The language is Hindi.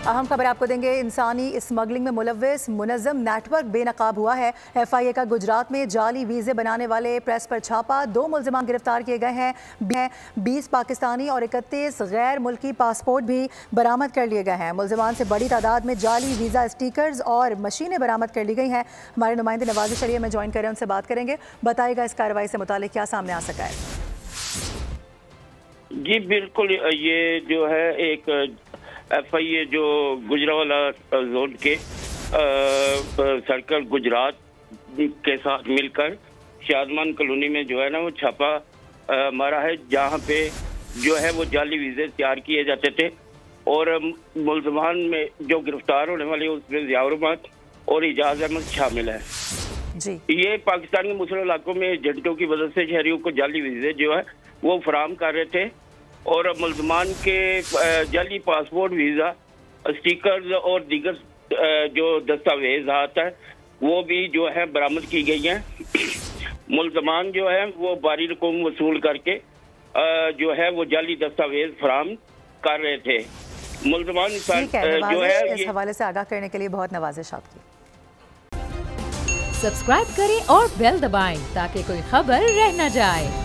अहम खबर आपको देंगे। इंसानी स्मगलिंग में मुलव्विस मुनज़्ज़म नेटवर्क बेनकाब हुआ है। FIA का गुजरात में जाली वीज़े बनाने वाले प्रेस पर छापा। 2 मुल्ज़िमान गिरफ्तार किए गए हैं। 20 पाकिस्तानी और 31 गैर मुल्की पासपोर्ट भी बरामद कर लिए गए हैं। मुल्ज़िमान से बड़ी तादाद में जाली वीज़ा स्टिकर्स और मशीनें बरामद कर ली गई हैं। हमारे नुमाइंदे नवाज़ शरीय में ज्वाइन करें, उनसे बात करेंगे। बताइएगा इस कार्रवाई से मुतालिक क्या सामने आ सका है? जी बिल्कुल, ये जो है एक FIA जो गुजरावाला जोन के सर्कल गुजरात के साथ मिलकर शादमान कॉलोनी में जो है ना वो छापा मारा है, जहाँ पे जो है वो जाली वीज़े तैयार किए जाते थे और मुल्ज़िमान में जो गिरफ्तार होने वाले उसमें ज़ियाउर रहमान और इजाज़ अहमद शामिल है। जी, ये पाकिस्तान के मुस्लिम इलाकों में एजेंटों की मदद से शहरियों को जाली वीज़े जो है वो फराहम कर रहे थे और मुल्ज़िमान के जाली पासपोर्ट, वीज़ा, स्टिकर्स और दीगर जो दस्तावेज आता है वो भी जो है बरामद की गई हैं। मुल्ज़िमान जो है वो भारी रकम वसूल करके जो है वो जाली दस्तावेज फराहम कर रहे थे। मुल्ज़िमान जो है इस हवाले से आगाह करने के लिए बहुत नवाजिश आपकी। सब्सक्राइब करें और बेल दबाएं ताकि कोई खबर रह न जाए।